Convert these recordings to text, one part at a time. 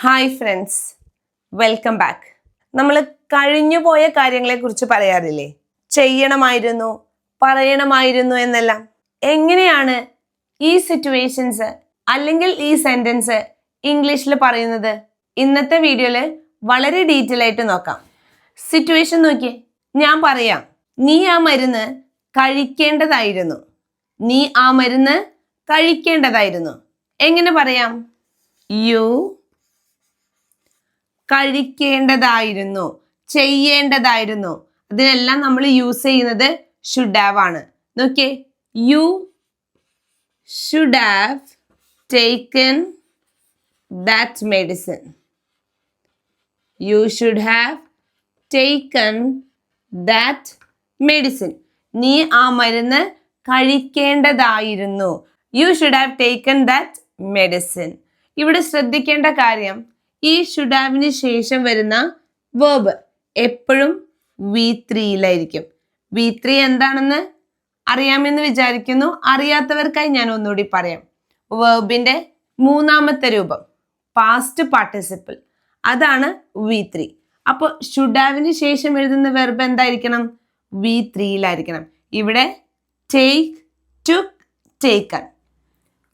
Hi friends, welcome back. നമ്മൾ കഴിഞ്ഞുപോയ കാര്യങ്ങളെക്കുറിച്ച് പറയാറില്ലേ? ചെയ്യണമായിരുന്നു, പറയണമായിരുന്നു എന്നെല്ലാം. എങ്ങനെയാണ് ഈ സിറ്റുവേഷൻസ് അല്ലെങ്കിൽ ഈ സെന്റൻസ് ഇംഗ്ലീഷിൽ പറയുന്നത്? ഇന്നത്തെ വീഡിയോയിൽ വളരെ ഡീറ്റെയിൽ ആയിട്ട് നോക്കാം. സിറ്റുവേഷൻ നോക്കിയേ. ഞാൻ പറയാം, നീ ആ മരുന്ന് കഴിക്കേണ്ടതായിരുന്നു. നീ ആ മരുന്ന് കഴിക്കേണ്ടതായിരുന്നു. എങ്ങനെ പറയാം? യു കഴിക്കേണ്ടതായിരുന്നു, ചെയ്യേണ്ടതായിരുന്നു. അതിനെല്ലാം നമ്മൾ യൂസ് ചെയ്യുന്നത് ഷുഡ് ഹാവ് ആണ്. നോക്കിയേ, you should have taken that medicine. You should have taken that medicine. നീ ആ മരുന്ന് കഴിക്കേണ്ടതായിരുന്നു. You should have taken that medicine. ഇവിടെ ശ്രദ്ധിക്കേണ്ട കാര്യം, ഈ ഷുഡ് ഹാവിന് ശേഷം വരുന്ന വേർബ് എപ്പോഴും V3-യിലായിരിക്കും. V3 എന്താണെന്ന് അറിയാമെന്ന് വിചാരിക്കുന്നു. അറിയാത്തവർക്കായി ഞാൻ ഒന്നുകൂടി പറയാം. വേർബിന്റെ മൂന്നാമത്തെ രൂപം പാസ്റ്റ് പാർട്ടിസിപ്പിൾ, അതാണ് V3. അപ്പോൾ ഷുഡ് ഹാവിന് ശേഷം എഴുതുന്ന വെർബ് എന്തായിരിക്കണം? V3-യിലായിരിക്കണം. ഇവിടെ take, took, taken.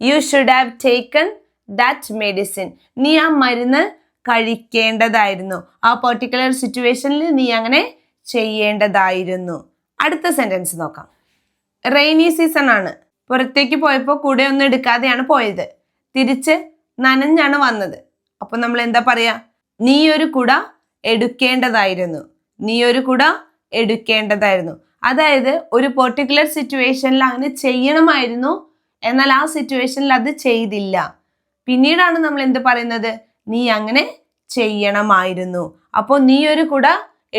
U should have taken that medicine. നീ ആ മരുന്ന് കഴിക്കേണ്ടതായിരുന്നു. ആ പെർട്ടിക്കുലർ സിറ്റുവേഷനിൽ നീ അങ്ങനെ ചെയ്യേണ്ടതായിരുന്നു. അടുത്ത സെന്റൻസ് നോക്കാം. റെയിനി സീസൺ ആണ്. പുറത്തേക്ക് പോയപ്പോൾ കൂടെ ഒന്നും എടുക്കാതെയാണ് പോയത്. തിരിച്ച് നനഞ്ഞാണ് വന്നത്. അപ്പൊ നമ്മൾ എന്താ പറയാ? നീ ഒരു കുട എടുക്കേണ്ടതായിരുന്നു. നീ ഒരു കുട എടുക്കേണ്ടതായിരുന്നു. അതായത് ഒരു പെർട്ടിക്കുലർ സിറ്റുവേഷനിൽ അങ്ങനെ ചെയ്യണമായിരുന്നു, എന്നാൽ ആ സിറ്റുവേഷനിൽ അത് ചെയ്തില്ല. പിന്നീടാണ് നമ്മൾ എന്ത് പറയുന്നത്? നീ അങ്ങനെ ചെയ്യണമായിരുന്നു. അപ്പോൾ നീ ഒരു കുട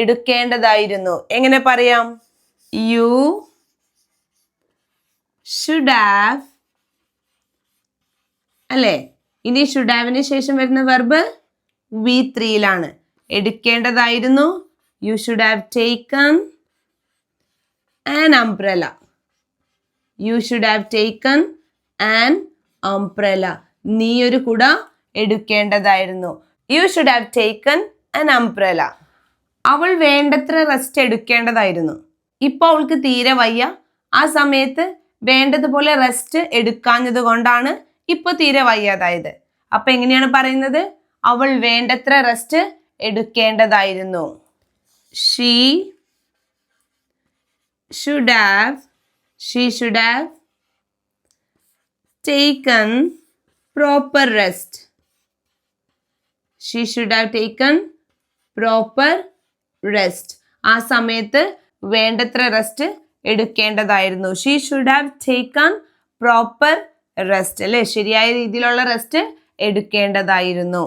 എടുക്കേണ്ടതായിരുന്നു. എങ്ങനെ പറയാം? യു ഷുഡ് ഹാവ്, അല്ലേ? ഇനി ഷുഡ് ഹാവിന് ശേഷം വരുന്ന വെർബ് V3-യിലാണ്. എടുക്കേണ്ടതായിരുന്നു. You should have taken an umbrella. You should have taken an umbrella. നീ ഒരു കുട എടുക്കേണ്ടതായിരുന്നു. You should have taken an umbrella. അവൾ വേണ്ടത്ര റെസ്റ്റ് എടുക്കേണ്ടതായിരുന്നു. ഇപ്പൊ അവൾക്ക് തീരെ വയ്യ. ആ സമയത്ത് വേണ്ടതുപോലെ റെസ്റ്റ് എടുക്കാഞ്ഞത് കൊണ്ടാണ് ഇപ്പൊ തീരെ വയ്യാതായത്. അപ്പൊ എങ്ങനെയാണ് പറയുന്നത്? അവൾ വേണ്ടത്ര റെസ്റ്റ് എടുക്കേണ്ടതായിരുന്നു. She should have taken proper rest. She should have taken proper rest. ആ സമയത്ത് വേണ്ടത്ര rest എടുക്കേണ്ടതായിരുന്നു. She should have taken proper rest. അല്ലെ? ശരിയായ രീതിയിലുള്ള റെസ്റ്റ് എടുക്കേണ്ടതായിരുന്നു.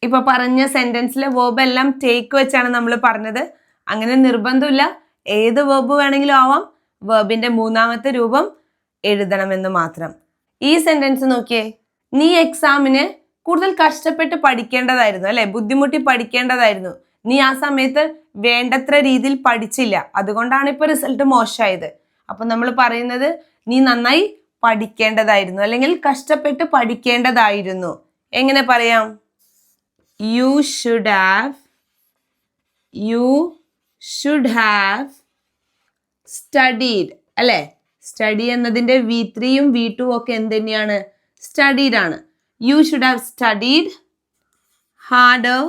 ഇപ്പൊ പറഞ്ഞ സെന്റൻസിലെ വേർബ് എല്ലാം ടേക്ക് വെച്ചാണ് നമ്മൾ പറഞ്ഞത്. അങ്ങനെ നിർബന്ധമില്ല, ഏത് വേർബ് വേണമെങ്കിലും ആവാം. വേർബിന്റെ മൂന്നാമത്തെ രൂപം എഴുതണമെന്ന് മാത്രം. ഈ സെന്റൻസ് നോക്കിയേ. നീ എക്സാമിന് കൂടുതൽ കഷ്ടപ്പെട്ട് പഠിക്കേണ്ടതായിരുന്നു, അല്ലെ? ബുദ്ധിമുട്ടി പഠിക്കേണ്ടതായിരുന്നു. നീ ആ സമയത്ത് വേണ്ടത്ര രീതിയിൽ പഠിച്ചില്ല, അതുകൊണ്ടാണ് ഇപ്പൊ റിസൾട്ട് മോശമായത്. അപ്പൊ നമ്മൾ പറയുന്നത് നീ നന്നായി പഠിക്കേണ്ടതായിരുന്നു, അല്ലെങ്കിൽ കഷ്ടപ്പെട്ട് പഠിക്കേണ്ടതായിരുന്നു. എങ്ങനെ പറയാം? യു ഷുഡ് ഹാവ് സ്റ്റഡീഡ്, അല്ലെ? സ്റ്റഡി എന്നതിന്റെ V3-യും V2-യും ഒക്കെ എന്ത് തന്നെയാണ്? സ്റ്റഡീഡ് ആണ്. You should have studied harder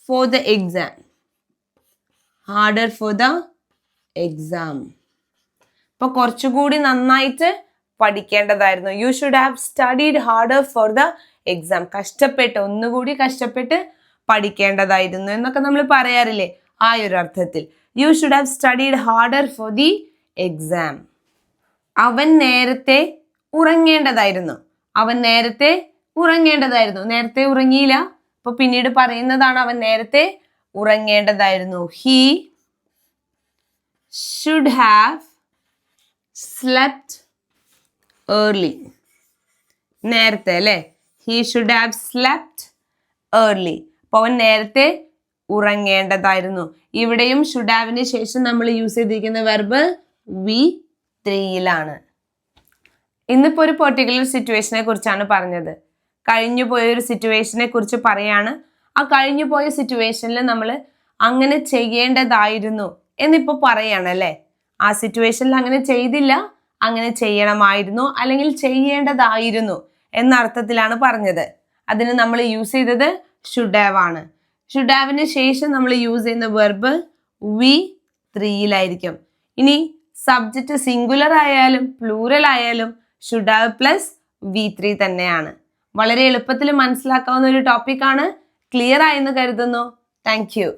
for the exam. Harder for the exam. അപ്പൊ കുറച്ചുകൂടി നന്നായിട്ട് പഠിക്കേണ്ടതായിരുന്നു. You should have studied harder for the exam. കഷ്ടപ്പെട്ട്, ഒന്നുകൂടി കഷ്ടപ്പെട്ട് പഠിക്കേണ്ടതായിരുന്നു എന്നൊക്കെ നമ്മൾ പറയാറില്ലേ? ആ ഒരു അർത്ഥത്തിൽ U should have studied harder for the exam. അവൻ നേരത്തെ ഉറങ്ങേണ്ടതായിരുന്നു. അവൻ നേരത്തെ ഉറങ്ങേണ്ടതായിരുന്നു. നേരത്തെ ഉറങ്ങിയില്ല, അപ്പൊ പിന്നീട് പറയുന്നതാണ് അവൻ നേരത്തെ ഉറങ്ങേണ്ടതായിരുന്നു. He should have slept early. നേരത്തെ, അല്ലെ? He should have slept early. അപ്പൊ അവൻ നേരത്തെ ഉറങ്ങേണ്ടതായിരുന്നു. ഇവിടെയും ഷുഡ് ഹാവിന് ശേഷം നമ്മൾ യൂസ് ചെയ്തിരിക്കുന്ന വെർബ് V3-യിലാണ്. ഇന്നിപ്പോ ഒരു പെർട്ടിക്കുലർ സിറ്റുവേഷനെ കുറിച്ചാണ് പറഞ്ഞത്. കഴിഞ്ഞു പോയ ഒരു സിറ്റുവേഷനെ കുറിച്ച് പറയാണ്. ആ കഴിഞ്ഞു പോയ സിറ്റുവേഷനിൽ നമ്മൾ അങ്ങനെ ചെയ്യേണ്ടതായിരുന്നു എന്നിപ്പോൾ പറയാണ് അല്ലേ. ആ സിറ്റുവേഷനിൽ അങ്ങനെ ചെയ്തില്ല, അങ്ങനെ ചെയ്യണമായിരുന്നു അല്ലെങ്കിൽ ചെയ്യേണ്ടതായിരുന്നു എന്ന അർത്ഥത്തിലാണ് പറഞ്ഞത്. അതിന് നമ്മൾ യൂസ് ചെയ്തത് should have ആണ്. should haveന് ശേഷം നമ്മൾ യൂസ് ചെയ്യുന്ന വെർബ് V3യിലായിരിക്കും. ഇനി സബ്ജക്റ്റ് സിംഗുലർ ആയാലും പ്ലൂറൽ ആയാലും should have പ്ലസ് V3 തന്നെയാണ്. വളരെ എളുപ്പത്തിൽ മനസ്സിലാക്കാവുന്ന ഒരു ടോപ്പിക്കാണ്. ക്ലിയർ ആയെന്ന് കരുതുന്നു. Thank you.